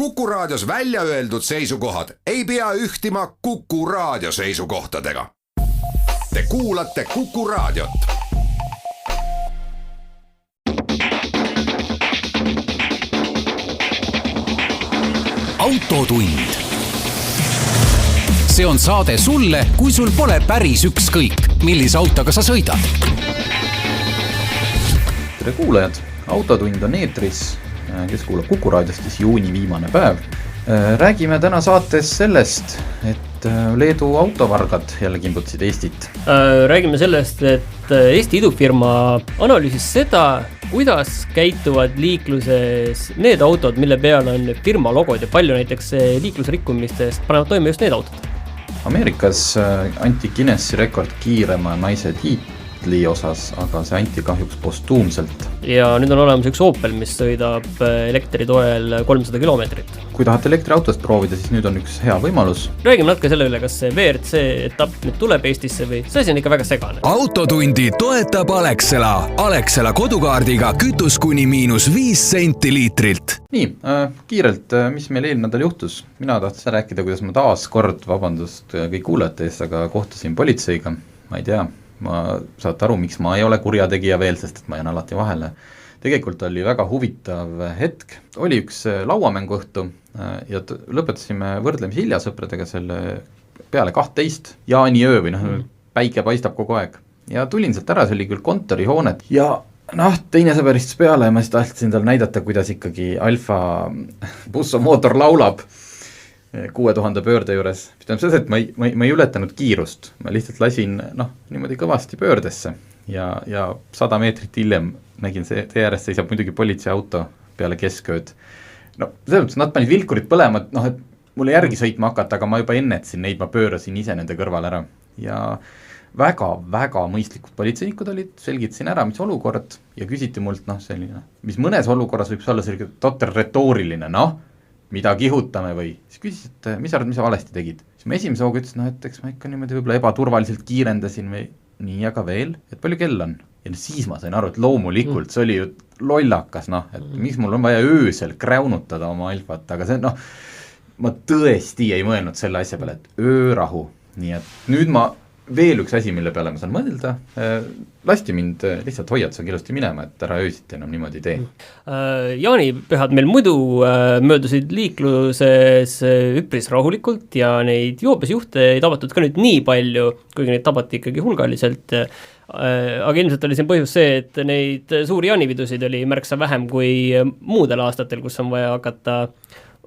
Kuku Raadios välja öeldud seisukohad ei pea ühtima Kuku Raadio seisukohtadega. Te kuulate Kuku Raadiot. Autotund. See on saade sulle, kui sul pole päris ükskõik, millise autoga sa sõidad. Tere kuulajad, Autotund on eetris, kes kuulab Kuku Raadiost, siis juuni viimane päev. Räägime täna saates sellest, et Leedu autovargad jälle kimbutasid Eestit. Räägime sellest, et Eesti idufirma analüüsis seda, kuidas käituvad liikluses need autod, mille peal on firma logod ja palju näiteks liiklusrikkumistest panevad toime just need autod. Amerikas anti Guinessi rekord kiirema naise tiitli osas, aga see anti kahjuks postuumselt. Ja nüüd on olemas üks Opel, mis sõidab elektri toel 300 kilomeetrit. Kui tahate elektriautost proovida, siis nüüd on üks hea võimalus. Räägime natuke selle üle, kas see WRC etapp nüüd tuleb Eestisse või see on ikka väga segane. Autotundi toetab Alexela. Alexela kodukaardiga kütus kuni -5 senti liitrilt. Nii, kiirelt, mis meil eelmine nädal juhtus? Mina tahtsin rääkida, kuidas ma taas kord, vabandust kõik kuulajate eest, aga kohtusin politseiga. Ma ei tea, saate aru, miks ma ei ole kurjategija veel, sest et ma jään alati vahele. Tegelikult oli väga huvitav hetk. Oli üks lauamänguõhtu ja lõpetasime võrdlemisi hilja sõpradega selle peale 12 jaaniöö või päike paistab kogu aeg. Ja tulin sealt ära, see oli küll kontorihoonet ja teine sõber istus peale ja ma siis tahtsin tal näidata, kuidas ikkagi Alfa bussomootor laulab 6000 pöörde juures. Mis tähendab seda, et ma ei ületanud kiirust. Ma lihtsalt lasin niimoodi kõvasti pöördesse ja 100 meetrit hiljem nägin see äärest seisab muidugi politseiauto peale keskööd. Selles mõttes nad panid vilkurid põlema, et mulle järgi sõitma hakata, aga ma juba ennetasin neid, ma pöörasin ise nende kõrval ära. Ja väga mõistlikud politseinikud olid, selgitasin ära, mis olukord ja küsiti mult, selline, mis mõnes olukorras võib olla selline totter retooriline, mida kihutame või. Siis küsis, et mis arvad, mis sa valesti tegid. Siis ma esimese hooga ütlesin, et eks ma ikka niimoodi võib-olla ebaturvaliselt kiirendasin või nii, aga veel, et palju kell on. Ja siis ma sain aru, et loomulikult see oli ju lollakas, et miks mul on vaja öösel kräunutada oma Alfat, aga see, ma tõesti ei mõelnud selle asja peale, et öörahu. Nii et nüüd ma veel üks asi, mille peale ma saan mõelda, lasti mind lihtsalt hoiatsa kilusti minema, et ära öösiti enam niimoodi tee. Jaanipühad meil muidu möödusid liikluses üpris rahulikult ja neid joobesjuhte ei tabatud ka nüüd nii palju, kuigi neid tabati ikkagi hulgaliselt, aga ilmselt oli siin põhjus see, et neid suuri jaanividusid oli märksa vähem kui muudel aastatel, kus on vaja hakata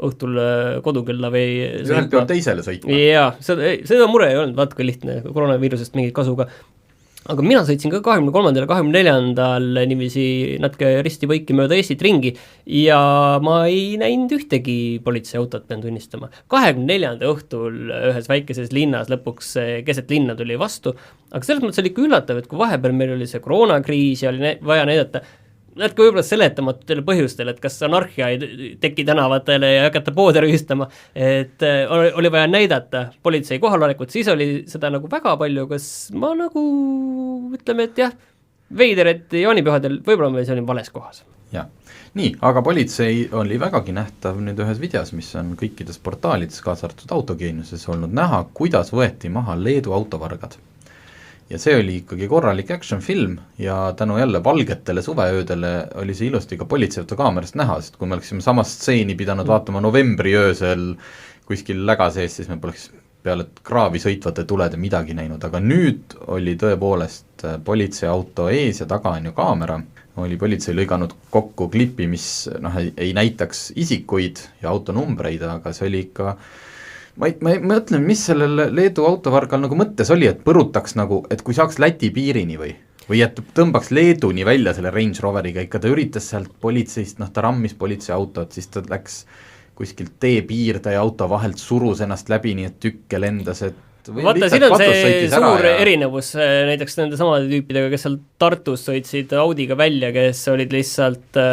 õhtul kodukella või ühelt pealt teisele sõitma. Jaa, seda mure ei olnud, vaata kui lihtne, koroonaviirusest mingit kasu ka. Aga mina sõitsin ka 23. ja 24. niiviisi natuke risti-võiki mööda Eestit ringi ja ma ei näinud ühtegi politseiautot, pean tunnistama. 24. õhtul ühes väikeses linnas lõpuks keset linna tuli vastu, aga selles mõttes oli ikka üllatav, et kui vahepeal meil oli see koroonakriis ja oli vaja näidata natuke võib-olla seletamatutel põhjustel, et kas anarhia ei teki tänavatele ja hakata poode rüüstama, et oli vaja näidata politsei kohalolekut, siis oli seda nagu väga palju, kas ma nagu ütleme, et jah, veider, et jaanipühadel võib-olla me see oli vales kohas. Ja. Nii, aga politsei oli vägagi nähtav nüüd ühes videos, mis on kõikides portaalides kaasartud autogeeniuses olnud näha, kuidas võeti maha Leedu autovargad. Ja see oli ikkagi korralik action film ja tänu jälle valgetele suveöödele oli see ilusti ka politseiautokaamerast näha, sest kui me oleksime samast stseeni pidanud vaatama novembri öösel kuskil läga sees, siis me poleks peale kraavi sõitvate tulede midagi näinud, aga nüüd oli tõepoolest politseiauto ees ja taga on ju kaamera, oli politsei lõiganud kokku klipi, mis ei näitaks isikuid ja autonumbreid, aga see oli ikka ma mõtlen, mis sellel Leedu autovargal nagu mõttes oli, et põrutaks nagu, et kui saaks Läti piirini või et tõmbaks Leeduni välja selle Range Roveriga, ikka ta üritas sealt politseist, ta rammis politseiautot, siis ta läks kuskilt teepiirde ja auto vahelt surus ennast läbi, nii et tükke lendas, et vaata, siin on see suur erinevus näiteks nende samade tüüpidega, kes seal Tartus sõitsid Audiga välja, kes olid lihtsalt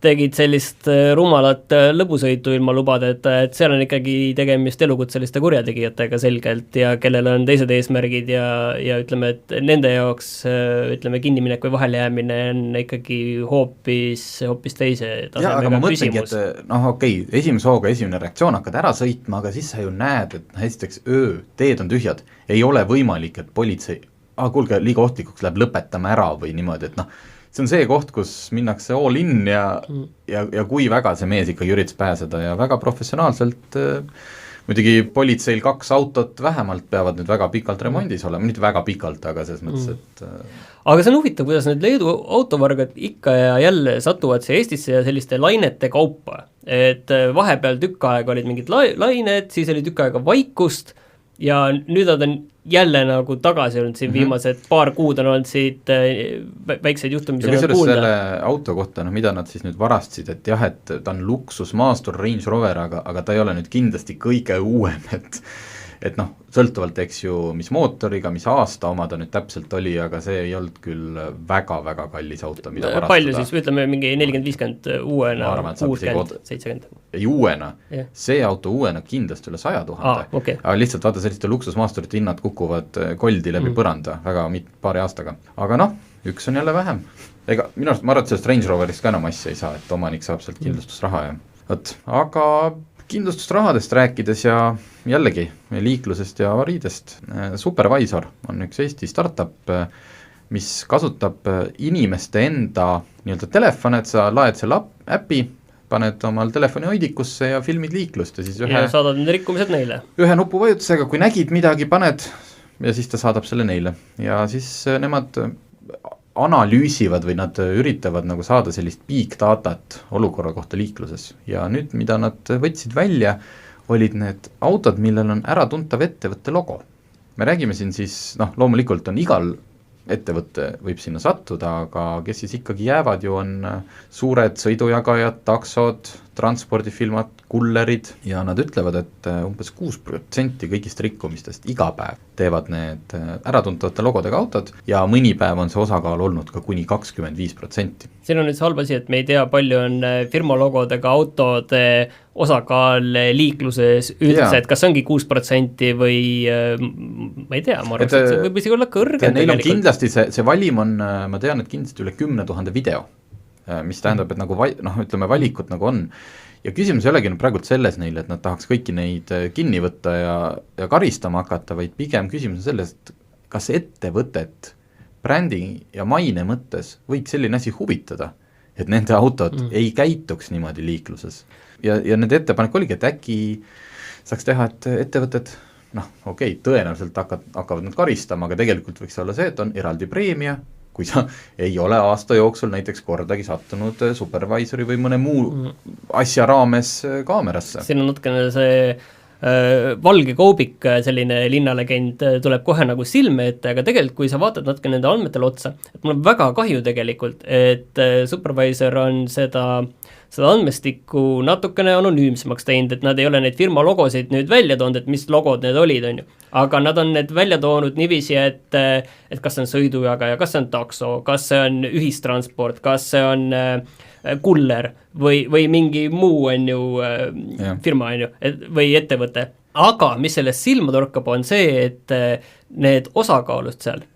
tegid sellist rumalat lõbusõitu ilma lubadeta, et seal on ikkagi tegemist elukutseliste kurjategijatega selgelt ja kellel on teised eesmärgid ja ütleme, et nende jaoks ütleme, kinniminek või vahelejäämine on ikkagi hoopis teise tasemega küsimus. Okei, esimese hooga esimene reaktsioon hakkad ära sõitma, aga siis sa ju näed, et esiteks teed on tühjad, ei ole võimalik, et politsei, kuulge, liiga ohtlikuks läheb, lõpetame ära või niimoodi, et see on see koht, kus minnakse all in ja kui väga see mees ikkagi üritas pääseda ja väga professionaalselt, muidugi politseil 2 autot vähemalt peavad nüüd väga pikalt remondis olema, mitte väga pikalt, aga selles mõttes, et aga see on huvitav, kuidas need Leedu autovargad ikka ja jälle satuvad siia Eestisse ja selliste lainete kaupa, et vahepeal tükk aega olid mingid lained, siis oli tükk aega vaikust ja nüüd nad on jälle nagu tagasi olnud siin viimased paar kuud on olnud siit väikseid juhtumisi ja kusjuures selle auto kohta, mida nad siis nüüd varastasid, et jah, et ta on luksusmaastur Range Rover, aga ta ei ole nüüd kindlasti kõige uuem, et sõltuvalt eks ju, mis mootoriga, mis aasta oma ta nüüd täpselt oli, aga see ei olnud küll väga-väga kallis auto, mida varastada. Palju siis, ütleme mingi 40-50 uuena, 60-70? Ei uuena, see auto uuena kindlasti üle 100 000, okay. Aga lihtsalt vaata selliste luksusmaasturite hinnad kukuvad koldi läbi põranda väga paari aastaga, aga üks on jälle vähem. Ega minu arust, ma arvan, et sellest Range Roverist ka enam asja ei saa, et omanik saab sealt kindlustusraha ja aga kindlustusrahadest rääkides ja jällegi liiklusest ja avariidest, Supervisor on üks Eesti startup, mis kasutab inimeste enda nii-öelda telefone, et sa laed selle äpi, paned omal telefoni hoidikusse ja filmid liiklust ja siis ja saadad need rikkumised neile. Ühe nupuvajutusega, kui nägid midagi, paned ja siis ta saadab selle neile ja siis nemad analüüsivad või nad üritavad nagu saada sellist big datat olukorra kohta liikluses ja nüüd, mida nad võtsid välja, olid need autod, millel on äratuntav ettevõtte logo. Me räägime siin siis, loomulikult on igal ettevõtte võib sinna sattuda, aga kes siis ikkagi jäävad ju on suured sõidujagajad, taksod, transpordifilmad, kullerid ja nad ütlevad, et umbes 6% kõigist rikkumistest iga päev teevad need äratuntavate logodega autod ja mõni päev on see osakaal olnud ka kuni 25%. Siin on nüüd see halb asi, et me ei tea, palju on firma logodega autode osakaal liikluses üldse, et kas ongi 6% või ma ei tea, ma arvan, et see võib isegi olla kõrgem. Neil on kindlasti see valim on, ma tean, et kindlasti üle 10 000 video, mis tähendab, et nagu ütleme, valikut nagu on. Ja küsimus ei olegi praegult selles neile, et nad tahaks kõiki neid kinni võtta ja karistama hakata, vaid pigem küsimus on selles, et kas ettevõtet brändi ja maine mõttes võiks selline asi huvitada, et nende autod ei käituks niimoodi liikluses. Ja nende ettepanek oligi, et äkki saaks teha, et ettevõtted, tõenäoliselt hakkavad nad karistama, aga tegelikult võiks olla see, et on eraldi preemia, kui sa ei ole aasta jooksul näiteks kordagi sattunud Supervisori või mõne muu asja raames kaamerasse. Siin on natukene see valge koubik, selline linnalegend tuleb kohe nagu silme ette, aga tegelikult kui sa vaatad natuke nende andmetele otsa, et mul on väga kahju tegelikult, et Supervisor on seda andmestikku natukene anonüümsemaks teinud, et nad ei ole neid firma logosid nüüd välja toonud, et mis logod need olid, on ju. Aga nad on need välja toonud niiviisi, et kas see on sõidujagaja, kas see on takso, kas see on ühistransport, kas see on kuller või mingi muu on ju firma on ju, või ettevõte. Aga mis sellest silma torkab on see, et need osakaalust seal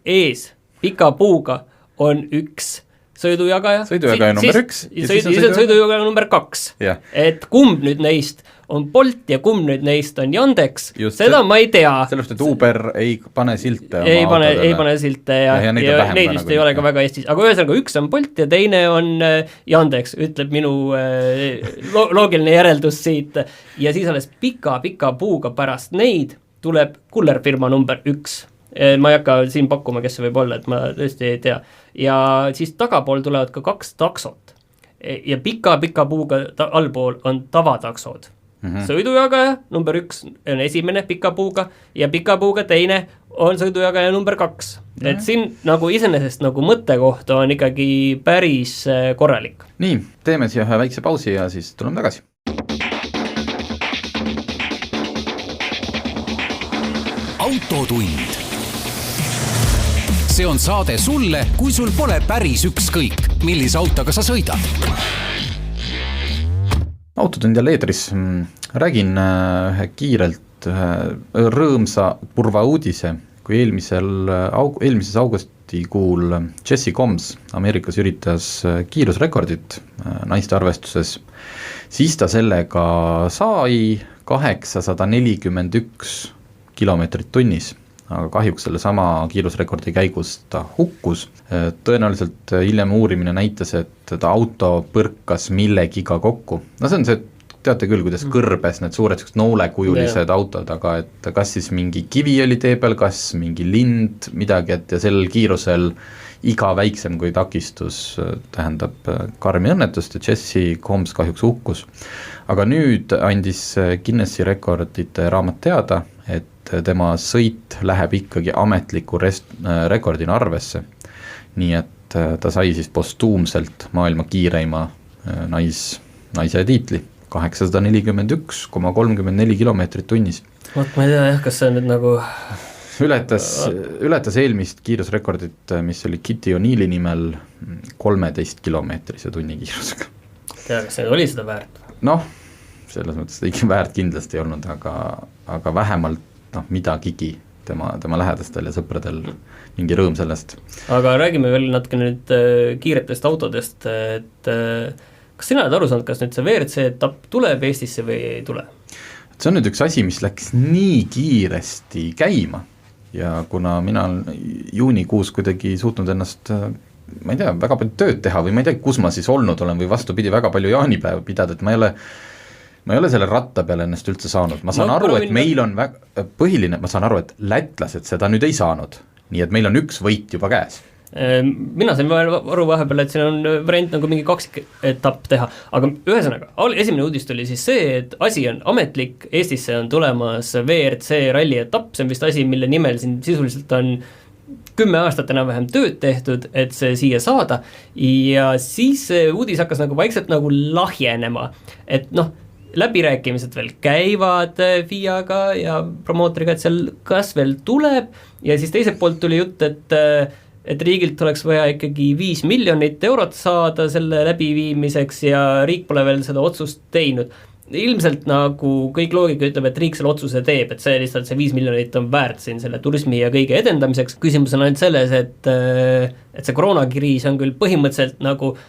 ees pika puuga on üks sõidujagaja number 1 sõidujagaja number 2 et kumb nüüd neist on Bolt ja kumb nüüd neist on Yandex, seda ma ei tea. Sellest, et Uber ei pane silte ei pane silte ja neid vist ei ole ka väga Eestis, aga ühesõnaga üks on Bolt ja teine on Yandex, ütleb minu loogiline järeldus siit ja siis alles pika puuga pärast neid tuleb kullerfirma number 1. Ma ei hakka siin pakkuma, kes see võib olla, et ma tõesti ei tea. Ja siis tagapool tulevad ka 2 taksot ja pika puuga allpool on tavataksod. Sõidujagaja number 1 on esimene pika puuga ja pika puuga teine on sõidujagaja number 2. Et siin nagu iseenesest nagu mõttekoht on ikkagi päris korralik. Nii, teeme siia ühe väikse pausi ja siis tuleme tagasi. Autotund. See on saade sulle, kui sul pole päris ükskõik, millise autoga sa sõidad. autotund jälle eetris, räägin ühe kiirelt rõõmsa purva uudise, kui eelmises augustikuul Jesse Combs Ameerikas üritas kiirusrekordit naiste arvestuses, siis ta sellega sai 841 kilomeetrit tunnis, aga kahjuks selle sama kiirusrekordi käigus ta hukkus. Tõenäoliselt hiljem uurimine näitas, et ta auto põrkas millegiga kokku. No see on see, teate küll, kuidas kõrbes need suured noolekujulised autod, aga et kas siis mingi kivi oli tee peal, kas mingi lind, midagi, et ja sellel kiirusel iga väiksem kui takistus tähendab karmi õnnetust ja Jesse Combs kahjuks hukkus. Aga nüüd andis Guinessi rekordite raamat teada, et tema sõit läheb ikkagi ametliku rekordina arvesse. Nii et ta sai siis postuumselt maailma kiireima naise tiitli, 841,34 kilomeetrit tunnis. Vot ma ei tea jah, kas see on nüüd nagu ületas eelmist kiirusrekordit, mis oli Kitty O'Neilli nimel 13 kilomeetrise tunni kiirusega. Tea, kas need oli seda väärt? Noh, selles mõttes ikka väärt kindlasti ei olnud, aga vähemalt midagigi tema lähedastel ja sõpradel mingi rõõm sellest. Aga räägime veel natuke nüüd kiiretest autodest, et kas sina oled aru saanud, kas nüüd see WRC etapp tuleb Eestisse või ei tule? See on nüüd üks asi, mis läks nii kiiresti käima ja kuna mina juunikuus kuidagi suutnud ennast, ma ei tea, väga palju tööd teha või ma ei tea, kus ma siis olnud olen või vastupidi väga palju jaanipäeva pidada, et ma ei ole selle ratta peale ennast üldse saanud, ma saan aru, et meil on põhiline, ma saan aru, et lätlased seda nüüd ei saanud, nii et meil on üks võit juba käes. Mina sain aru vahepeal, et siin on variant nagu mingi 2 etapp teha, aga ühesõnaga, esimene uudis tuli siis see, et asi on ametlik, Eestisse on tulemas WRC ralli etapp, see on vist asi, mille nimel siin sisuliselt on 10 aastat enam-vähem tööd tehtud, et see siia saada ja siis see uudis hakkas nagu vaikselt nagu lahjenema, et läbirääkimised veel käivad FIA-ga ja promootoriga, et seal kas veel tuleb ja siis teiselt poolt tuli jutt, et riigilt oleks vaja ikkagi 5 miljonit eurot saada selle läbiviimiseks ja riik pole veel seda otsust teinud. Ilmselt nagu kõik loogika ütleb, et riik selle otsuse teeb, et see lihtsalt see 5 miljonit on väärt siin selle turismi ja kõige edendamiseks. Küsimus on ainult selles, et see koroonakriis on küll põhimõtteliselt nagu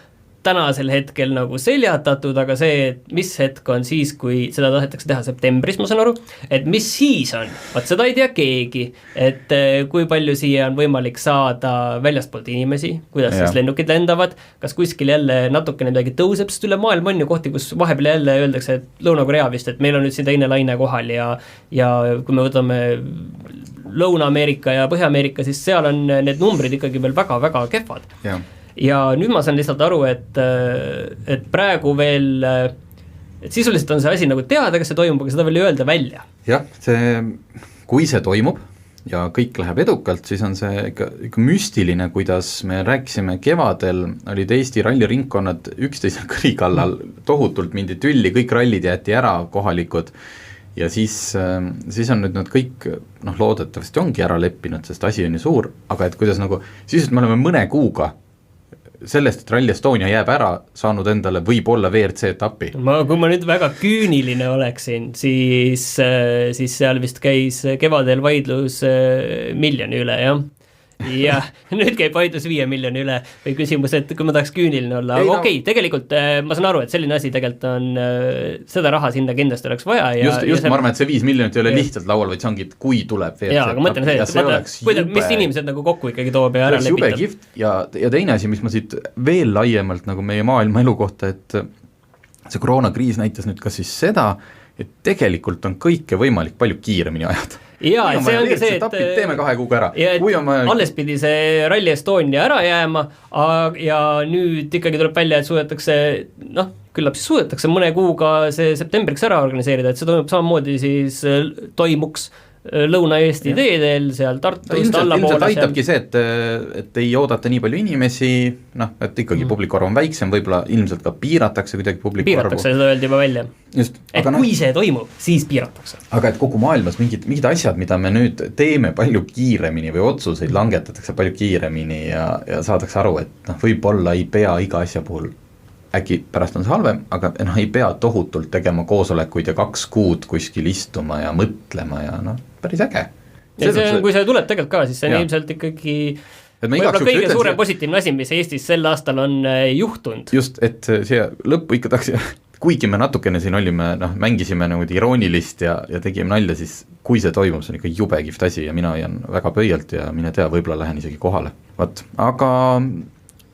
tänasel hetkel nagu seljatatud, aga see, et mis hetk on siis, kui seda tahetakse teha septembris, ma saan aru, et mis siis on, vaat seda ei tea keegi, et kui palju siia on võimalik saada väljastpoolt inimesi, kuidas siis lennukid lendavad, kas kuskil jälle natukene midagi tõuseb, sest üle maailm on ju kohti, kus vahepeal jälle öeldakse, et Lõuna-Korea vist, et meil on nüüd siin teine laine kohal ja kui me võtame Lõuna-Ameerika ja Põhja-Ameerika, siis seal on need numbrid ikkagi veel väga-väga kehvad. Ja nüüd ma saan lihtsalt aru, et praegu veel, et sisuliselt on see asi nagu teada, kas see toimub, aga seda veel ei öelda välja. Jah, kui see toimub ja kõik läheb edukalt, siis on see ikka müstiline, kuidas me rääkisime kevadel, olid Eesti ralliringkonnad üksteise kõri kallal, tohutult mindi tülli, kõik rallid jäeti ära kohalikud ja siis on nüüd nad kõik, loodetavasti ongi ära leppinud, sest asi on ju suur, aga et kuidas nagu, siis me oleme mõne kuuga sellest, et Rally Estonia jääb ära, saanud endale võib-olla WRC etapi. Kui ma nüüd väga küüniline oleksin, siis seal vist käis kevadel vaidlus miljoni üle, jah. Ja nüüd käib vaidlus 5 miljoni üle või küsimus, et kui ma tahaks küüniline olla, aga okei, tegelikult ma saan aru, et selline asi tegelikult on, seda raha sinna kindlasti oleks vaja. Just ma arvan, et see 5 miljonit ei ole lihtsalt laual, vaid see ongi, et kui tuleb WRC etapp. Aga mõtlen see, mis inimesed nagu kokku ikkagi toob ja ära lepitab. Ja teine asi, mis ma siit veel laiemalt nagu meie maailma elu kohta, et see koroonakriis näitas nüüd ka siis seda, et tegelikult on kõike võimalik palju kiiremini ajada. Jaa, et see ongi see, et teeme 2 kuuga ära. Alles pidi see Rally Estonia ära jääma ja nüüd ikkagi tuleb välja, et suudetakse, küllap siis suudetakse mõne kuuga see septembriks ära organiseerida, et see toimub samamoodi siis toimuks Lõuna-Eesti teedel, seal Tartust allapoole. Ilmselt aitabki see, et ei oodata nii palju inimesi, et ikkagi publiku arv on väiksem, võib-olla ilmselt ka piiratakse kuidagi publiku arvu. Piiratakse, seda öeldi juba välja. Kui see toimub, siis piiratakse. Aga et kogu maailmas mingid asjad, mida me nüüd teeme palju kiiremini või otsuseid langetatakse palju kiiremini ja saadakse aru, et võib-olla ei pea iga asja puhul äkki pärast on see halvem, aga ei pea tohutult tegema koosolekuid ja 2 kuud kuskil istuma ja mõtlema ja päris äge. Ja kui see tuleb tegelikult ka, siis see on ilmselt ikkagi võib-olla kõige suurem positiivne asi, mis Eestis sel aastal on juhtunud. Just, et see lõppu ikka kuigi me natukene siin olime, mängisime nagu iroonilist ja tegime nalja, siis kui see toimub, see on ikka jube kihvt asi ja mina jään väga pöialt ja mine tea, võib-olla lähen isegi kohale. Aga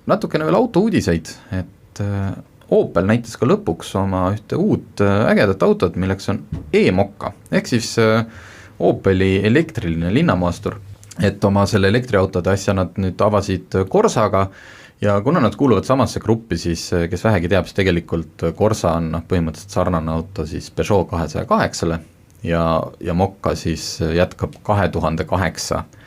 natukene veel autouudiseid, et Opel näitas ka lõpuks oma ühte uut ägedat autot, milleks on e-mokka, ehk siis Opeli elektriline linnamaastur, et oma selle elektriautode asja nad nüüd avasid Corsaga ja kuna nad kuuluvad samasse gruppi, siis kes vähegi teab, siis tegelikult Corsa on põhimõtteliselt sarnane auto siis Peugeot 208-le ja Mokka siis jätkab 2008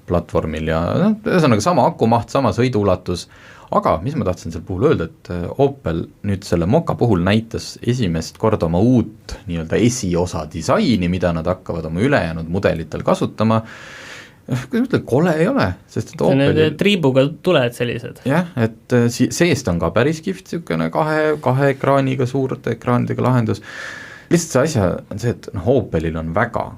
platvormil ja ühesõnaga sama akumaht, sama sõiduulatus, aga mis ma tahtsin selle puhul öelda, et Opel nüüd selle Mokka puhul näitas esimest korda oma uut nii-öelda esiosa disaini, mida nad hakkavad oma ülejäänud mudelitel kasutama. Kuidas ütled, kole ei ole, sest et Opel... triibuga tuled sellised. Jah, et seest on ka päris kihvt niisugune kahe ekraaniga, suurte ekraanidega lahendus. Lihtsalt see asja on see, et Opelil on väga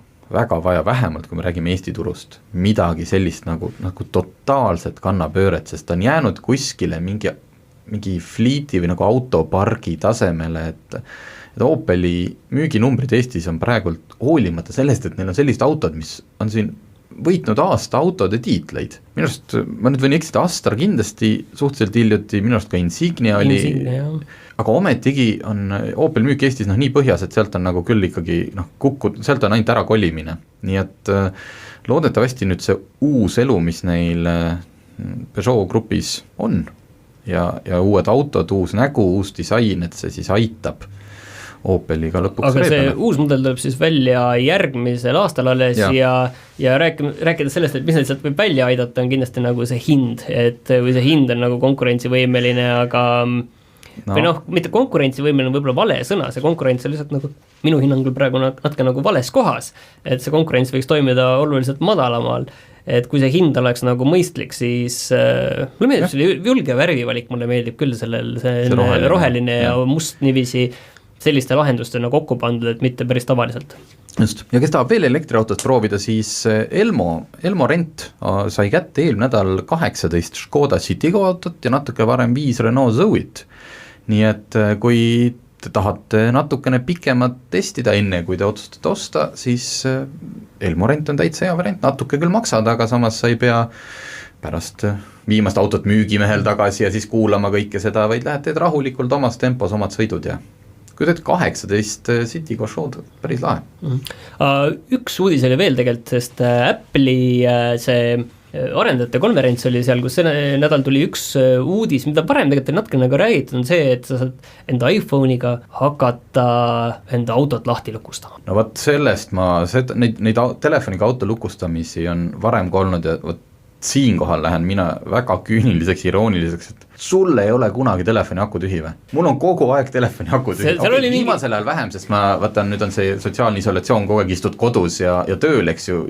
vaja, vähemalt kui me räägime Eesti turust, midagi sellist nagu totaalset kannapööret, sest ta on jäänud kuskile mingi fliiti või nagu autopargi tasemele, et Opeli müüginumbrid Eestis on praegult hoolimata sellest, et neil on sellised autod, mis on siin võitnud aasta autode tiitleid. Minu arust, ma nüüd võin eksida, Astar kindlasti suhteliselt hiljuti, minu arust ka Insignia oli, aga ometigi on Opel müük Eestis nii põhjas, et sealt on nagu küll ikkagi sealt on ainult ära kolimine. Nii et loodetavasti nüüd see uus elu, mis neil Peugeot grupis on ja uued autod, uus nägu, uus disain, et see siis aitab Opeliga lõpuks aga see uus mudel tuleb siis välja järgmisel aastal alles ja rääkides sellest, et mis neid sealt võib välja aidata, on kindlasti nagu see hind, et või see hind on nagu konkurentsivõimeline, aga või mitte konkurentsivõimeline, võib-olla vale sõna, see konkurents on lihtsalt nagu minu hinnangul praegu natuke nagu vales kohas, et see konkurents võiks toimida oluliselt madalamal, et kui see hind oleks nagu mõistlik, siis mulle meeldib selle julge värvivalik, mulle meeldib küll see roheline ja must nivisi selliste lahendustena kokku pandud, et mitte päris tavaliselt. Just, ja kes tahab veel elektriautot proovida, siis Elmo Rent sai kätte eelmine nädal 18 Škoda Citigo autot ja natuke varem 5 Renault Zoe'it. Nii et kui te tahate natukene pikemat testida enne, kui te otsustate osta, siis Elmo Rent on täitsa hea variant, natuke küll maksad, aga samas sa ei pea pärast viimast autot müügimehel tagasi ja siis kuulama kõike seda, vaid lähed teed rahulikult omas tempos omad sõidud ja kui teed 18 Citigo show'd, päris lahe. Üks uudis oli veel tegelikult, sest Apple'i see arendajate konverents oli seal, kus see nädal tuli üks uudis, mida varem tegelikult natuke nagu räägitud, on see, et sa saad enda iPhone'iga hakata enda autot lahti lukustama. No võt sellest neid telefoniga auto lukustamisi on varem ka olnud ja võt siinkohal lähen mina väga küüniliseks, irooniliseks, et sul ei ole kunagi telefoni aku tühi või? Mul on kogu aeg telefoni aku tühi. Viimasel ajal vähem, sest ma võtan, nüüd on see sotsiaalne isolatsioon, kogu aeg istud kodus ja tööl, eks ju,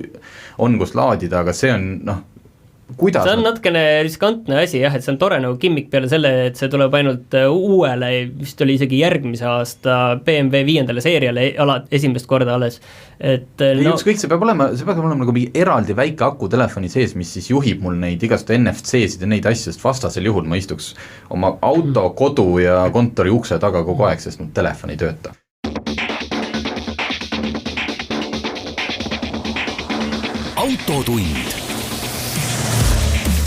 on kus laadida, aga see on, kuidas? See on natukene riskantne asi, jah, et see on tore nagu kimmik peale selle, et see tuleb ainult uuele, vist oli isegi järgmise aasta BMW 5. seeriale esimest korda alles. Ükskõik, see peab olema nagu mingi eraldi väike aku telefoni sees, mis siis juhib mul neid igast NFC-sid ja neid asju, sest vastasel juhul ma istuks oma auto, kodu ja kontori ukse taga kogu aeg, sest mul telefon ei tööta. Autotund.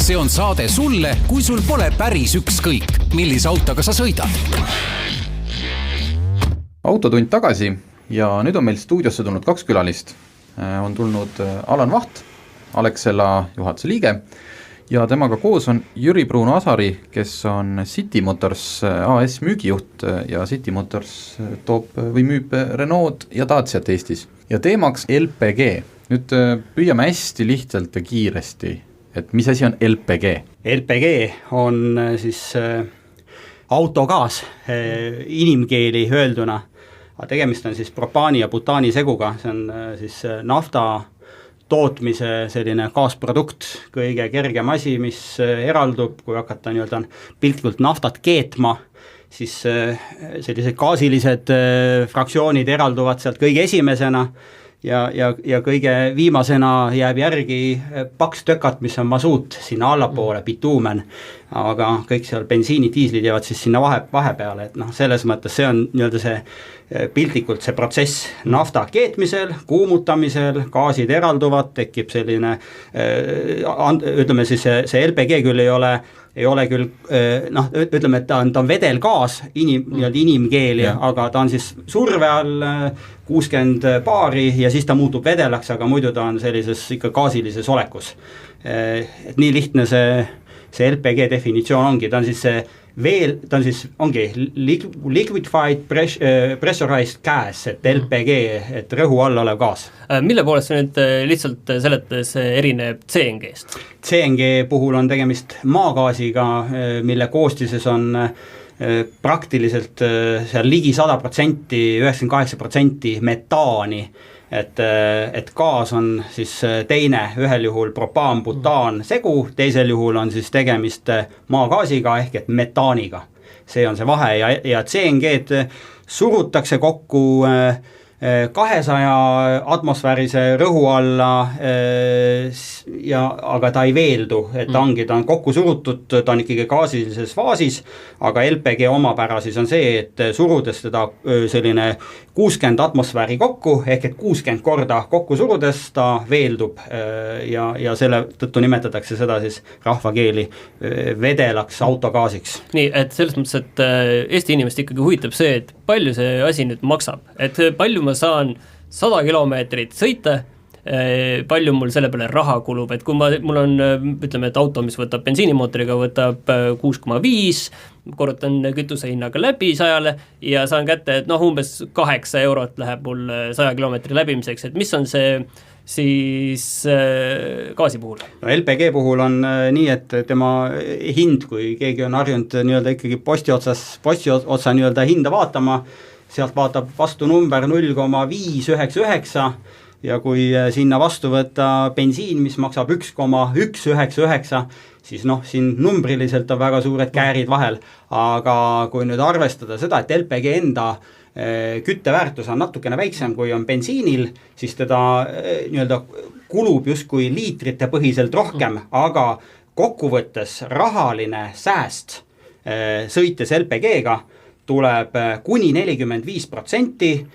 See on saade sulle, kui sul pole päris ükskõik, millise autoga sa sõidad. Autotund tagasi ja nüüd on meil stuudiosse tulnud 2 külalist. On tulnud Alan Vaht, Alexela juhatuse liige ja temaga koos on Jüri Bruno Asari, kes on City Motors AS müügijuht ja City Motors toob või müüb Renault ja Daciat Eestis. Ja teemaks LPG. Nüüd püüame hästi lihtsalt ja kiiresti, et mis asi on LPG? LPG on siis autogaas inimkeeli öelduna, aga tegemist on siis propaani ja butaani seguga, see on siis nafta tootmise selline gaasprodukt, kõige kergem asi, mis eraldub, kui hakata piltlikult naftat keetma siis sellised gaasilised fraktsioonid eralduvad sealt kõige esimesena ja kõige viimasena jääb järgi paks tökat, mis on masuut sinna allapoole, bituumen, aga kõik seal bensiini, diislid jäävad siis sinna vahepeale, et noh, selles mõttes see on nii-öelda see piltlikult see protsess nafta keetmisel, kuumutamisel, gaasid eralduvad, tekib selline, ütleme siis see LPG küll ei ole küll, noh, ütleme, et ta on vedelgaas, nii-öelda inimkeeli, aga ta on siis surve all 60 baari ja siis ta muutub vedelaks, aga muidu ta on sellises ikka gaasilises olekus. Et nii lihtne see LPG definitsioon ongi, ta on siis see ta on siis, ongi liquefied pressurized gas, et LPG, et rõhu all olev gaas. Mille poolest see nüüd lihtsalt seletes erineb CNG-st? CNG puhul on tegemist maagaasiga, mille koostises on praktiliselt seal ligi 100%, 98% metaani, et gaas on siis teine, ühel juhul propaan, butaan segu, teisel juhul on siis tegemist maagaasiga ehk et metaaniga. See on see vahe ja CNG-d surutakse kokku 200 atmosfäärise rõhu alla, aga ta ei veeldu, et ta on kokku surutud, ta on ikkagi gaasilises faasis, aga LPG omapära siis on see, et surudes teda selline 60 atmosfääri kokku, ehk et 60 korda kokku surudes ta veeldub ja selle tõttu nimetatakse seda siis rahvakeeli vedelaks autogaasiks. Nii, et selles mõttes, et Eesti inimest ikkagi huvitab see, et palju see asi nüüd maksab, et palju ma saan 100 kilomeetrit sõita, palju mul selle peale raha kulub, et kui mul on, ütleme, et auto, mis võtab bensiinimootoriga, võtab 6,5, korrutan kütuse hinnaga läbi 100 ja saan kätte, et noh, umbes 8 eurot läheb mul 100 kilomeetri läbimiseks, et mis on see siis gaasi puhul? No LPG puhul on nii, et tema hind, kui keegi on harjunud nii-öelda ikkagi posti otsa nii-öelda hinda vaatama, sealt vaatab vastu number 0,599 ja kui sinna vastu võtta bensiin, mis maksab 1,199, siis noh, siin numbriliselt on väga suured käärid vahel, aga kui nüüd arvestada seda, et LPG enda kütteväärtus on natukene väiksem kui on bensiinil, siis teda nii-öelda kulub justkui liitrite põhiselt rohkem, aga kokkuvõttes rahaline sääst sõites LPG-ga tuleb kuni 45%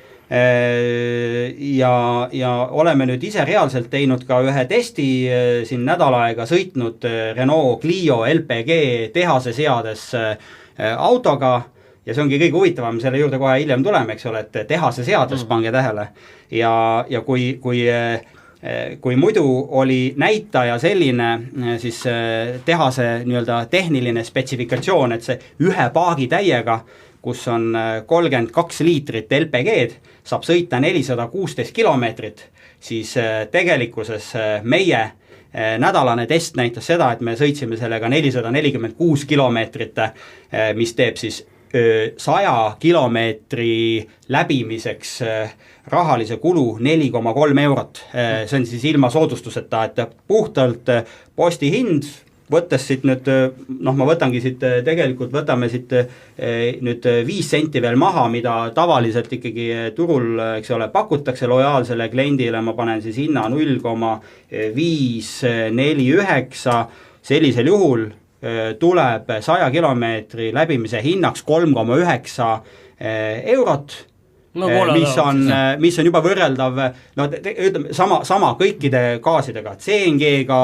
ja oleme nüüd ise reaalselt teinud ka ühe testi siin nädal aega sõitnud Renault Clio LPG tehase seades autoga ja see ongi kõige huvitavam, selle juurde kohe hiljem tuleme, eks ole, et tehase seades pange tähele ja kui muidu oli näitaja selline siis tehase nii-öelda tehniline spetsifikatsioon, et see ühe paagi täiega, kus on 32 liitrit LPG-d, saab sõita 416 kilomeetrit, siis tegelikkuses meie nädalane test näitas seda, et me sõitsime sellega 446 kilomeetrit, mis teeb siis 100 kilomeetri läbimiseks rahalise kulu 4,3 eurot. See on siis ilma soodustuseta, et puhtalt posti hind, võttes siit nüüd, noh ma võtangi siit, tegelikult võtame siit nüüd 5 senti veel maha, mida tavaliselt ikkagi turul, eks ole, pakutakse lojaalsele kliendile, ma panen siis hinna 0,549, sellisel juhul tuleb 100 kilomeetri läbimise hinnaks 3,9 eurot, mis on juba võrreldav, no ütleme sama kõikide gaasidega, CNG-ga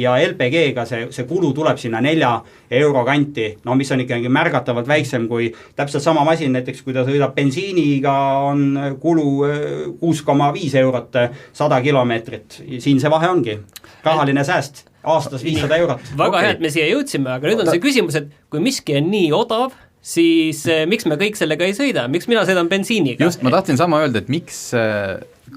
ja LPG-ga see kulu tuleb sinna 4 euro kanti, no mis on ikkagi märgatavalt väiksem kui täpselt sama masin, näiteks kui ta sõidab bensiiniga on kulu 6,5 eurot 100 kilomeetrit, siin see vahe ongi, rahaline sääst aastas 500 eurot. Väga hea, et me siia jõudsime, aga nüüd on see küsimus, et kui miski on nii odav, siis miks me kõik sellega ei sõida, miks mina sõidan bensiiniga? Just, ma tahtsin sama öelda, et miks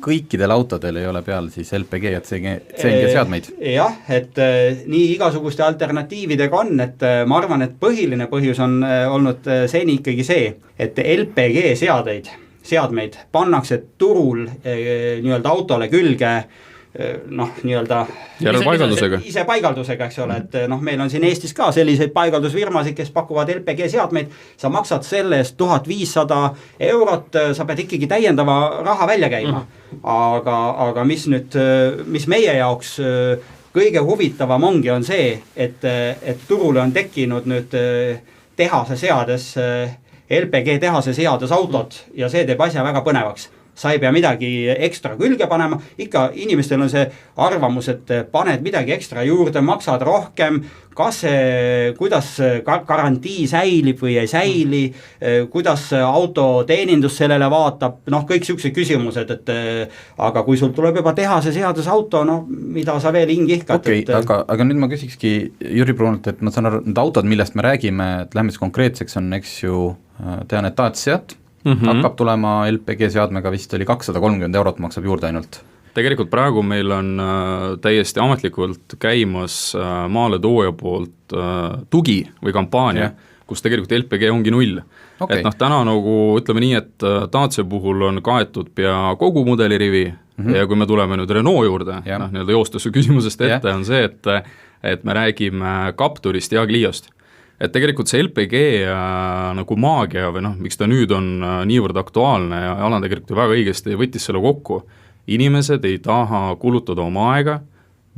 kõikidel autodel ei ole peal siis LPG ja CNG seadmeid? Jah, et nii igasuguste alternatiividega on, et ma arvan, et põhiline põhjus on olnud seni ikkagi see, et LPG seadmeid pannakse turul nii-öelda autole külge nii-öelda ise paigaldusega, eks ole, et meil on siin Eestis ka selliseid paigaldusfirmasid, kes pakuvad LPG seadmeid, sa maksad selle eest 1500 eurot, sa pead ikkagi täiendava raha välja käima. Aga mis meie jaoks kõige huvitavam ongi, on see, et turule on tekkinud nüüd tehase seades, LPG tehase seades autod ja see teeb asja väga põnevaks. Sa ei pea midagi ekstra külge panema, ikka inimestel on see arvamus, et paned midagi ekstra juurde, maksad rohkem, kuidas garantii säilib või ei säili, kuidas auto teenindus sellele vaatab, kõik siuksed küsimused, aga kui sul tuleb juba tehase seadus auto, mida sa veel hingi ihkad. Okei, aga nüüd ma küsikski Jüri Pruunult, et ma saan aru, need autod, millest me räägime, et lähme siis konkreetseks, on eks ju, tean, et Daciat, hakkab tulema LPG seadmega, vist oli 230 eurot maksab juurde ainult. Tegelikult praegu meil on täiesti ametlikult käimas maaletooja poolt tugi või kampaania, kus tegelikult LPG ongi 0. Okay. Et täna nagu ütleme nii, et Dacia puhul on kaetud pea kogu mudelirivi ja kui me tuleme nüüd Renault juurde, nii-öelda joostus küsimusest ette on see, et me räägime Capturist ja Cliost. Et tegelikult see LPG nagu maagia või miks ta nüüd on niivõrd aktuaalne ja Alan tegelikult väga õigesti võttis selle kokku. Inimesed ei taha kulutada oma aega,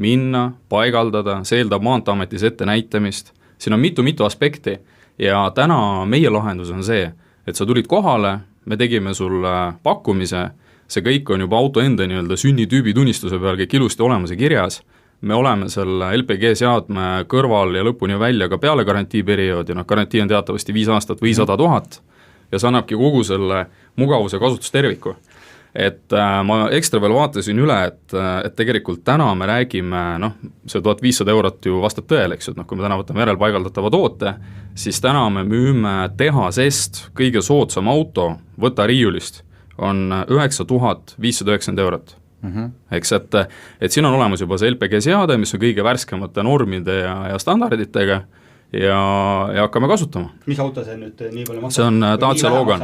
minna, paigaldada, see eeldab Maanteeametis ette näitamist. Siin on mitu aspekti ja täna meie lahendus on see, et sa tulid kohale, me tegime sulle pakkumise, see kõik on juba auto enda nii-öelda sünnitüübi tunnistuse peal kõik ilusti olemas ja kirjas. Me oleme selle LPG seadme kõrval ja lõpuni välja ka peale garantiiperioodi, garantii on teatavasti 5 aastat või 100 000 ja see annabki kogu selle mugavuse kasutusterviku. Et ma ekstra veel vaatasin üle, et tegelikult täna me räägime, see 1500 eurot ju vastab tõele, eks, et kui me täna võtame järelpaigaldatava toote, siis täna me müüme tehasest kõige soodsam auto, võta riiulist, on 9590 eurot. Eks, et siin on olemas juba see LPG seade, mis on kõige värskemate normide ja standarditega ja hakkame kasutama. Mis auto see nüüd nii palju maksab? See on Dacia Logan,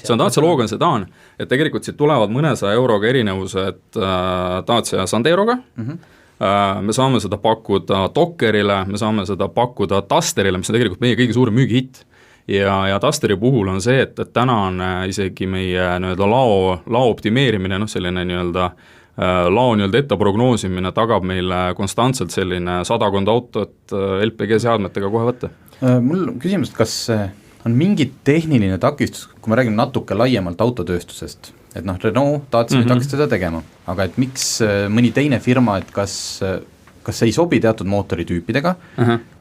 see on Dacia Logan sedan, et tegelikult siit tulevad mõnesaja euroga erinevused Dacia Sanderoga, me saame seda pakkuda Dockerile, me saame seda pakkuda Dusterile, mis on tegelikult meie kõige suurem müügihitt. Ja Dusteri puhul on see, et täna on isegi meie nii-öelda lao optimeerimine, selline nii-öelda lao nii-öelda ette prognoosimine tagab meile konstantselt selline 100 autot LPG seadmetega kohe võtta. Mul küsimus, kas on mingi tehniline takistus, kui me räägime natuke laiemalt autotööstusest, et Renault tahtis seda tegema, aga et miks mõni teine firma, et kas ei sobi teatud mootoritüüpidega,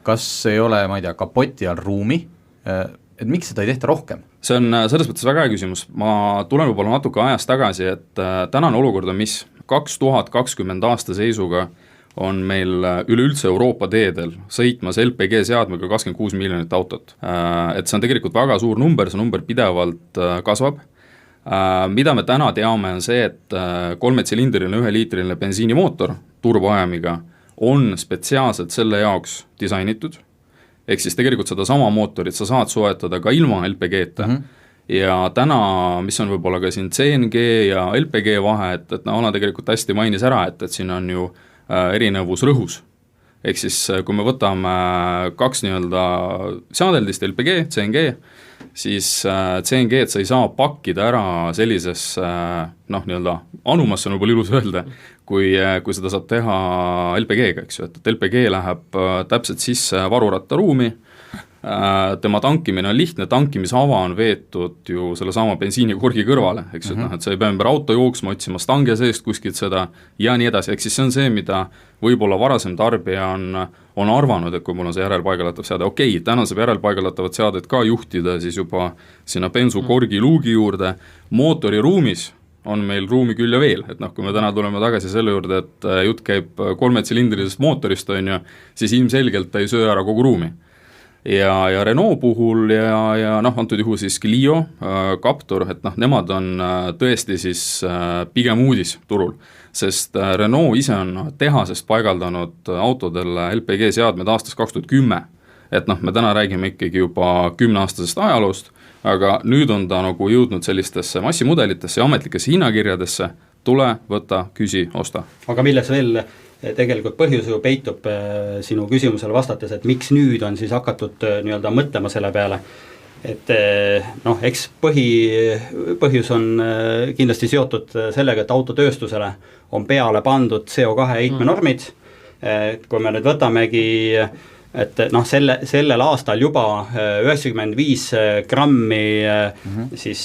kas ei ole, ma ei tea, kapoti all ruumi, et miks seda ei tehta rohkem? See on selles mõttes väga hea küsimus, ma tulen võib-olla natuke ajast tagasi, et tänane olukord on mis 2020 aasta seisuga on meil üleüldse Euroopa teedel sõitmas LPG seadmega 26 miljonit autot. Et see on tegelikult väga suur number, see number pidevalt kasvab. Mida me täna teame on see, et 3-tsilindriline 1-liitriline bensiinimootor turboajamiga on spetsiaalselt selle jaoks disainitud. Ehk siis tegelikult seda sama mootorit sa saad soetada ka ilma LPG-ta. Ja täna, mis on võib-olla ka siin CNG ja LPG vahe, et Alan tegelikult hästi mainis ära, et siin on ju erinevus rõhus. Ehk siis kui me võtame 2 nii-öelda seadeldist LPG, CNG, siis CNG, et sa ei saa pakkida ära sellises nii-öelda anumasse on võib-olla ilus öelda, kui seda saab teha LPG-ga, eks ju, et LPG läheb täpselt sisse varurattaruumi, tema tankimine on lihtne, tankimisava on veetud ju selle sama bensiinikorgi kõrvale, eks ju, et sa ei pea ümber auto jooksma, otsima stange seest kuskilt seda ja nii edasi, ehk siis see on see, mida võib-olla varasem tarbija on arvanud, et kui mul on see järelpaigaldatav seade, okei, täna saab järelpaigaldatavat seadet ka juhtida siis juba sinna bensukorgi luugi juurde, mootori ruumis on meil ruumi küll ja veel, et kui me täna tuleme tagasi selle juurde, et jutt käib 3-tsilindrilisest mootorist, on ju, siis ilmselgelt ta ei söö ära kogu ruumi. Ja Renault puhul ja antud juhul siis Clio, Captur, et nemad on tõesti siis pigem uudis turul, sest Renault ise on tehasest paigaldanud autodele LPG seadmed aastast 2010, et me täna räägime ikkagi juba 10-aastasest ajaloost, aga nüüd on ta nagu jõudnud sellistesse massimudelitesse ja ametlikesse hinnakirjadesse, tule, võta, küsi, osta. aga milles veel tegelikult põhjus ju peitub sinu küsimusele vastates, et miks nüüd on siis hakatud nii-öelda mõtlema selle peale, et noh, eks põhjus on kindlasti seotud sellega, et autotööstusele on peale pandud CO2 heitmenormid, kui me nüüd võtamegi, et noh, sellel aastal juba 95 grammi siis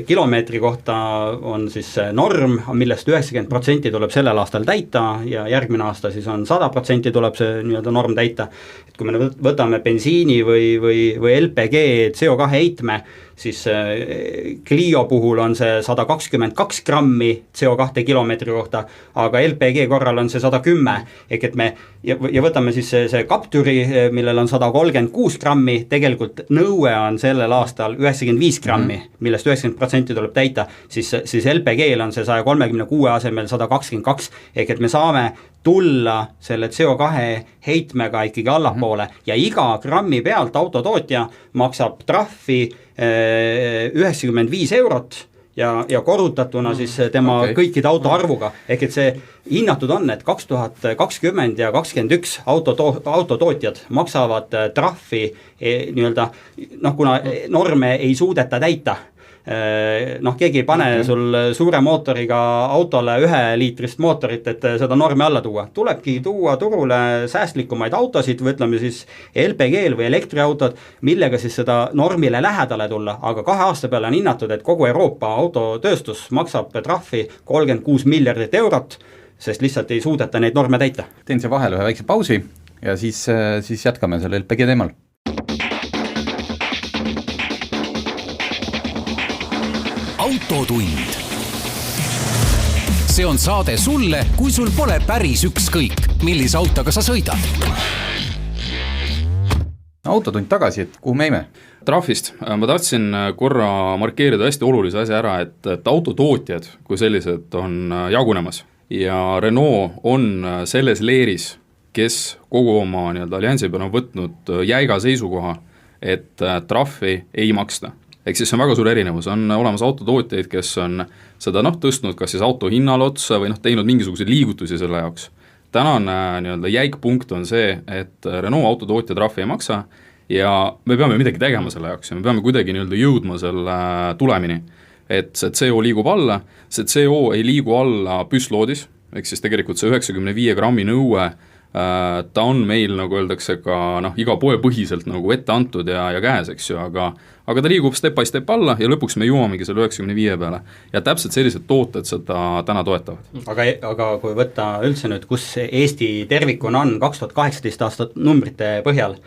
kilomeetri kohta on siis norm, millest 90% tuleb sellel aastal täita ja järgmine aasta siis on 100% tuleb see nii-öelda norm täita. Et kui me võtame bensiini või LPG CO2 heitme, siis Clio puhul on see 122 grammi CO2 kilomeetri kohta, aga LPG korral on see 110, ehk et me ja võtame siis see Capturi, millel on 136 grammi, tegelikult nõue on sellel aastal 95 grammi, millest 90% tuleb täita, siis LPG-l on see 136 asemel 122, ehk et me saame tulla selle CO2 heitmega ikkagi allapoole ja iga grammi pealt autotootja maksab trahvi 95 eurot ja korrutatuna siis tema kõikide auto arvuga, ehk et see hinnatud on, et 2020 ja 2021 autotootjad maksavad trahvi nii-öelda, noh, kuna norme ei suudeta täita, noh, keegi ei pane sul suure mootoriga autole 1-liitrist mootorit, et seda normi alla tuua. Tulebki tuua turule säästlikumaid autosid või ütleme siis LPG-l või elektriautod, millega siis seda normile lähedale tulla, aga 2 aasta peale on hinnatud, et kogu Euroopa autotööstus maksab trahvi 36 miljardit eurot, sest lihtsalt ei suudeta neid norme täita. Teen see vahel ühe väikse pausi ja siis jätkame selle LPG teemal. Autotund. See on saade sulle, kui sul pole päris ükskõik, millise autoga sa sõidad. Autotund tagasi, et kuhu me jäime? Trahvist. Ma tahtsin korra markeerida hästi olulise asja ära, et autotootjad kui sellised on jagunemas ja Renault on selles leeris, kes kogu oma nii-öelda alliansi peal on võtnud jäiga seisukoha, et trahvi ei maksta. Ehk siis see on väga suur erinevus, on olemas autotootjaid, kes on seda tõstnud kas siis auto hinnal otsa või teinud mingisuguseid liigutusi selle jaoks. Tänane nii-öelda jäik punkt on see, et Renault autotootja trahvi ei maksa ja me peame midagi tegema selle jaoks ja me peame kuidagi nii-öelda jõudma selle tulemini, et see CO liigub alla, see CO ei liigu alla püssloodis, ehk siis tegelikult see 95 grammi nõue, ta on meil, nagu öeldakse, ka iga poe põhiselt nagu ette antud ja käes, eks ju, aga ta liigub step by step alla ja lõpuks me jõuamegi selle 95 peale ja täpselt sellised tooted seda täna toetavad. Aga kui võtta üldse nüüd, kus Eesti tervikuna on 2018 aastat numbrite põhjal,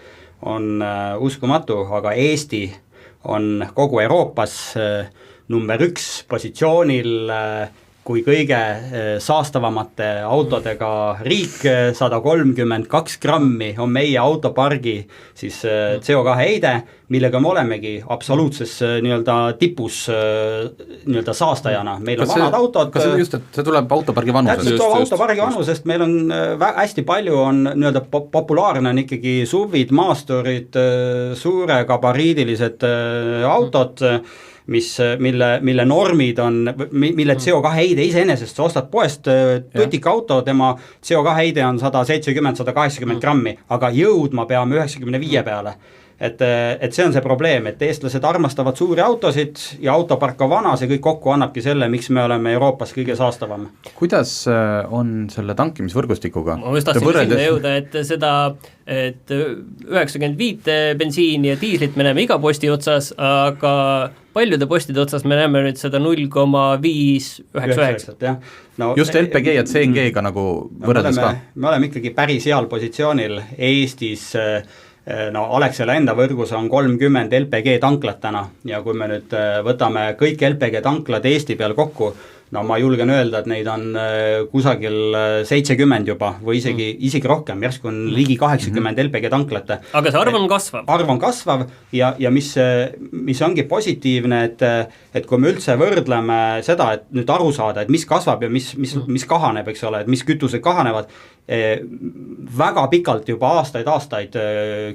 on uskumatu, aga Eesti on kogu Euroopas number 1 positsioonil kui kõige saastavamate autodega riik, 132 grammi on meie autopargi siis CO2 heide, millega me olemegi absoluutses nii-öelda tipus nii-öelda saastajana. Meil on vanad autod. Kas see just, et see tuleb autopargi vanusest? Täpselt autopargi vanusest, meil on hästi palju on nii-öelda populaarne on ikkagi SUV-id, maasturid, suure gabariidilised autod, mille normid on, mille CO2 heide iseenesest, sa ostad poest tutika auto, tema CO2 heide on 170-180 grammi, aga jõudma peame 95 peale. Et see on see probleem, et eestlased armastavad suuri autosid ja autopark on vana, see kõik kokku annabki selle, miks me oleme Euroopas kõige saastavam. Kuidas on selle tankimisvõrgustikuga? Ma just tahtsin sinna jõuda, et 95 bensiini ja diislit me näeme iga posti otsas, aga paljude postide otsas me näeme nüüd seda 0,599. No, just LPG ja CNG-ga nagu võrreldes ka? Me oleme ikkagi päris heal positsioonil Eestis. Alexela enda võrgus on 30 LPG tanklat täna ja kui me nüüd võtame kõik LPG tanklad Eesti peal kokku, ma julgen öelda, et neid on kusagil 70 juba või isegi rohkem, järsku on ligi 80 LPG tanklate. Aga see arv on kasvav. Arv on kasvav ja mis ongi positiivne, et kui me üldse võrdleme seda, et nüüd aru saada, et mis kasvab ja mis kahaneb, eks ole, et mis kütused kahanevad, väga pikalt juba aastaid,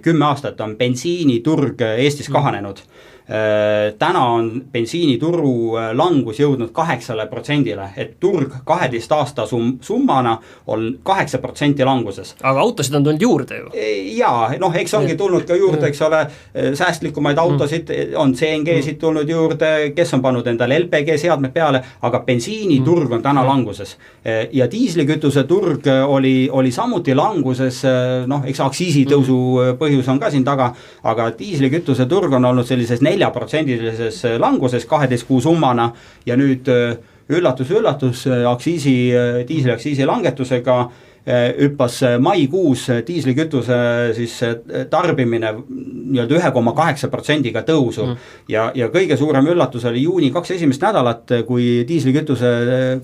10 aastat on bensiiniturg Eestis kahanenud. täna on bensiinituru langus jõudnud 8%, et turg 12 aasta summana on 8% languses. Aga autosid on tulnud juurde ju. Jaa, noh, eks ongi tulnud ka juurde, eks ole, säästlikumaid autosid, on CNG-sid tulnud juurde, kes on pannud endale LPG seadmed peale, aga bensiiniturg on täna languses. Ja diislikütuse turg oli samuti languses, noh, eks aktsiisitõusu põhjus on ka siin taga, aga diislikütuse turg on olnud sellises 4%-lises languses 12 kuu summana ja nüüd üllatus, diisliaktsiisi langetusega hüppas maikuus diislikütuse siis tarbimine nii-öelda 1,8%-ga tõusu ja kõige suurem üllatus oli juuni 2 esimest nädalat, kui diislikütuse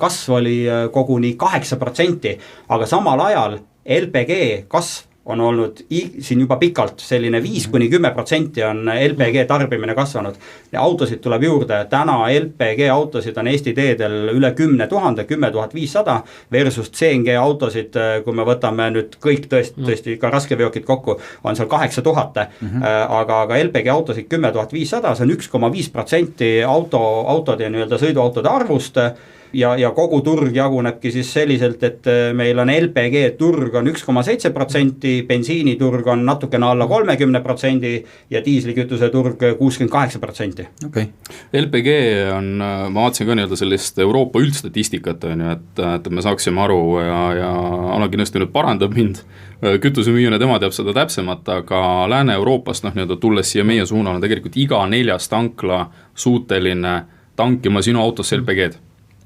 kasv oli koguni 8%, aga samal ajal LPG kasv on olnud siin juba pikalt, selline 5-10% on LPG tarbimine kasvanud. Ja autosid tuleb juurde, täna LPG autosid on Eesti teedel üle 10 000, 10 500 versus CNG autosid, kui me võtame nüüd kõik tõesti ka raskeveokid kokku, on seal 8000, aga LPG autosid 10 500, see on 1,5% autode ja nii-öelda sõiduautode arvust, ja kogu turg jagunebki siis selliselt, et meil on LPG turg on 1,7%, bensiiniturg on natukene alla 30% ja diislikütuse turg 68%. Okay. LPG on, ma vaatasin ka nii-öelda sellist Euroopa üldstatistikat, et me saaksime aru ja Alar kindlasti nüüd parandab mind, kütusemüüjana tema teab seda täpsemalt, aga Lääne-Euroopast nii-öelda tulles siia meie suunal on tegelikult iga 4 tankla suuteline tankima sinu autosse LPG-d.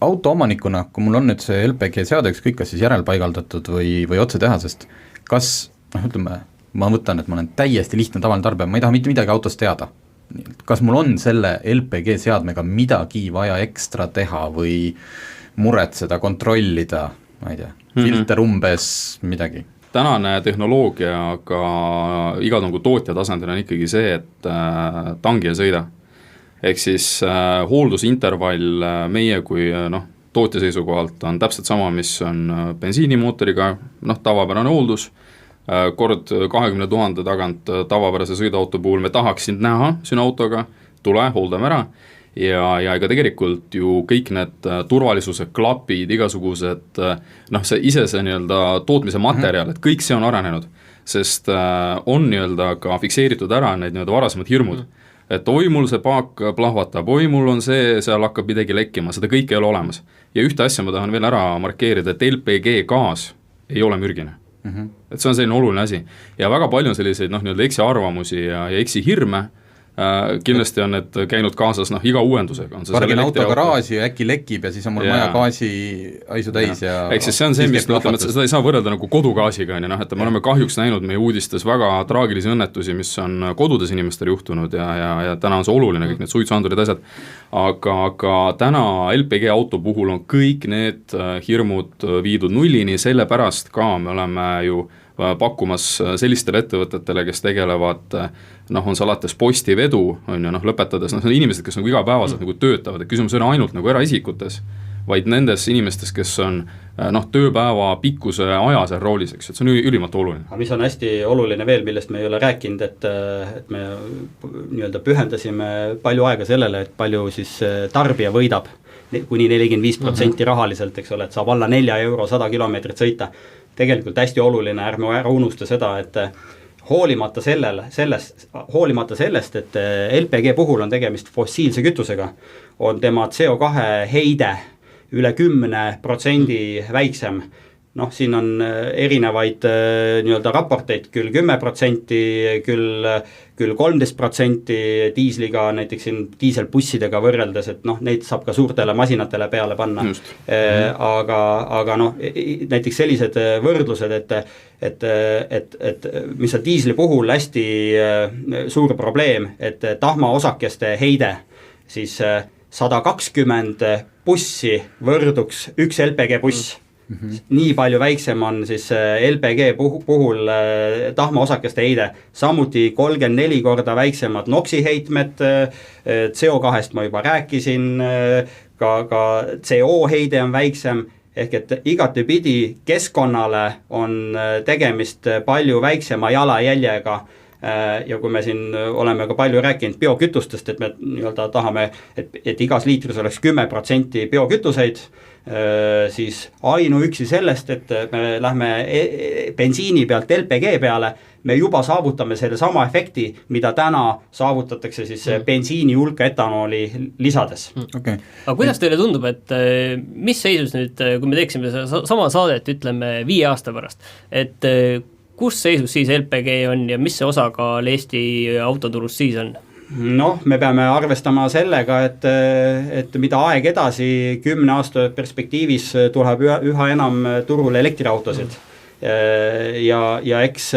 Autoomanikuna, kui mul on nüüd see LPG seade, ükskõik kas siis järelpaigaldatud või otse tehasest, kas, ütleme, ma võtan, et ma olen täiesti lihtne tavaline tarbija, ma ei taha mitte midagi autost teada. Kas mul on selle LPG seadmega midagi vaja ekstra teha või muretseda, kontrollida, ma ei tea, filter umbes midagi? Tänane tehnoloogia ka iga tootja tasandil on ikkagi see, et tangi ja sõida. Ehk siis hooldusintervall meie kui tootja seisukohalt on täpselt sama, mis on bensiinimootoriga, tavapärane hooldus, kord 20 000 tagant tavapärase sõiduauto puhul me tahaks sind näha sinu autoga, tule, hooldame ära ja ega tegelikult ju kõik need turvalisuse klapid, igasugused, see ise see nii-öelda tootmise materjal, et kõik see on arenenud, sest on nii-öelda ka fikseeritud ära need nii-öelda varasemad hirmud. Et oi mul see paak plahvatab, oi mul on see, seal hakkab midagi lekkima, seda kõike ei ole olemas. Ja ühte asja ma tahan veel ära markeerida, et LPG gaas ei ole mürgine. Et see on selline oluline asi. Ja väga palju on selliseid nii-öelda eksi arvamusi ja eksi hirme, kindlasti on need käinud kaasas iga uuendusega. Pargin auto garaaži ja äkki lekib ja siis on mul maja gaasi aisu täis ja eks siis see on see, mis me ütleme, et seda ei saa võrrelda nagu kodugaasiga, et me oleme kahjuks näinud meie uudistes väga traagilisi õnnetusi, mis on kodudes inimestel juhtunud ja täna on see oluline, kõik need suitsuandurid asjad, aga täna LPG auto puhul on kõik need hirmud viidud nullini, sellepärast ka me oleme ju pakkumas sellistele ettevõtetele, kes tegelevad, on see alates postivedu, lõpetades, see on inimesed, kes igapäevaselt töötavad, et küsimus ei ole ainult eraisikutes, vaid nendes inimestes, kes on tööpäeva pikkuse aja seal roolis, eks, et see on ülimalt oluline. Aga mis on hästi oluline veel, millest me ei ole rääkinud, et me nii-öelda pühendasime palju aega sellele, et palju siis tarbija võidab kuni 45% rahaliselt, eks ole, et saab alla 4 euro 100 kilomeetrit sõita. Tegelikult hästi oluline, ärme ära unusta seda, et hoolimata sellest, et LPG puhul on tegemist fossiilse kütusega, on tema CO2 heide üle 10% väiksem. Siin on erinevaid nii-öelda raporteid, küll 10%, küll 13% diisliga, näiteks siin diiselbussidega võrreldes, et neid saab ka suurtele masinatele peale panna. Aga näiteks sellised võrdlused, et mis on diisli puhul hästi suur probleem, et tahma osakeste heide, siis 120 bussi võrduks üks LPG buss. Nii palju väiksem on siis LPG puhul tahma osakeste heide, samuti 34 korda väiksemad NOx heitmed, CO2-st ma juba rääkisin, ka CO heide on väiksem, ehk et igatepidi keskkonnale on tegemist palju väiksema jalajäljega ja kui me siin oleme ka palju rääkinud biokütustest, et me nii-öelda tahame, et igas liitris oleks 10% biokütuseid, siis ainuüksi sellest, et me lähme bensiini pealt LPG peale, me juba saavutame selle sama efekti, mida täna saavutatakse siis bensiini hulka etanooli lisades. Okay. Aga kuidas teile tundub, et mis seisus nüüd, kui me teeksime sama saadet, ütleme 5 aasta pärast, et kus seisus siis LPG on ja mis see osakaal Eesti autoturust siis on? Noh, me peame arvestama sellega, et mida aeg edasi 10 aasta perspektiivis tuleb üha enam turule elektriautosid. Ja eks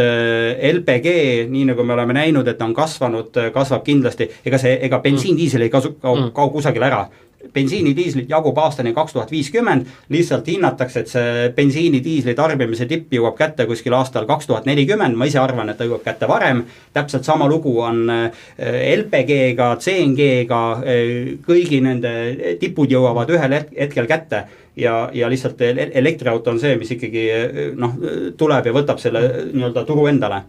LPG, nii nagu me oleme näinud, et on kasvab kindlasti, ega bensiindiisel ei kau kusagil ära. Bensiinidiislit jagub aastani 2050, lihtsalt hinnatakse, et see bensiinidiisli tarbimise tipp jõuab kätte kuskil aastal 2040, ma ise arvan, et ta jõuab kätte varem, täpselt sama lugu on LPG-ga, CNG-ga, kõigi nende tipud jõuavad ühel hetkel kätte ja lihtsalt elektriauto on see, mis ikkagi tuleb ja võtab selle nii-öelda turu endale.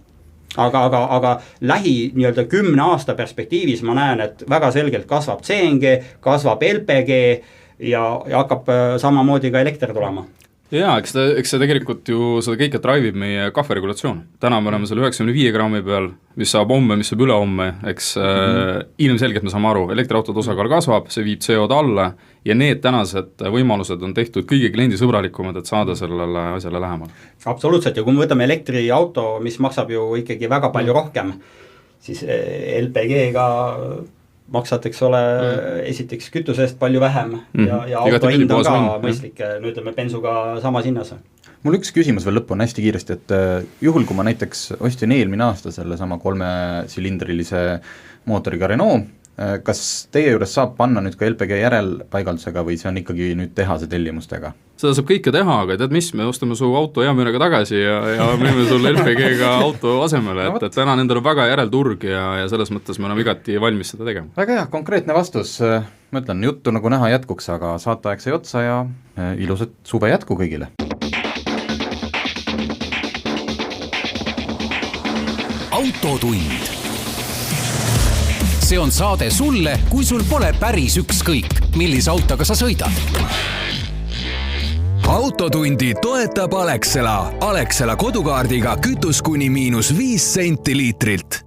Aga lähi nii-öelda 10 aasta perspektiivis ma näen, et väga selgelt kasvab CNG, kasvab LPG ja hakkab samamoodi ka elekter tulema. Jaa, eks see tegelikult ju seda kõike drive'ib meie kahveregulatsioon. Täna me oleme selle 95 grammi peal, mis saab homme, mis saab üle homme, eks ilmselgelt me saame aru, elektriautode osakaal kasvab, see viib CO2 alla ja need tänased võimalused on tehtud kõige kliendisõbralikumad, et saada sellele asjale lähemal. Absoluutselt, ja kui me võtame elektriauto, mis maksab ju ikkagi väga palju rohkem, siis LPG-ga maksad, eks ole, esiteks kütuse eest palju vähem ja auto hind on ka mõistlik, ütleme bensuga samas hinnas. Mul üks küsimus veel lõppu on hästi kiiresti, et juhul, kui ma näiteks ostsin eelmine aasta selle sama 3-silindrilise mootoriga Renault, kas teie juures saab panna nüüd ka LPG järelpaigaldusega või see on ikkagi nüüd tehase tellimustega? Seda saab kõike teha, aga tead mis, me ostame su auto heamüüraga tagasi ja müüme sulle LPG-ga auto asemele, et täna nendel on väga järelturg ja selles mõttes me oleme igati valmis seda tegema. Väga hea, konkreetne vastus, ma ütlen, juttu nagu näha jätkuks, aga saateaeg sai otsa ja ilusat suve jätku kõigile. Autotund. See on saade sulle, kui sul pole päris ükskõik, millise autoga sa sõidad. Autotundi toetab Alexela. Alexela kodukaardiga kütus kuni -5 senti liitrilt.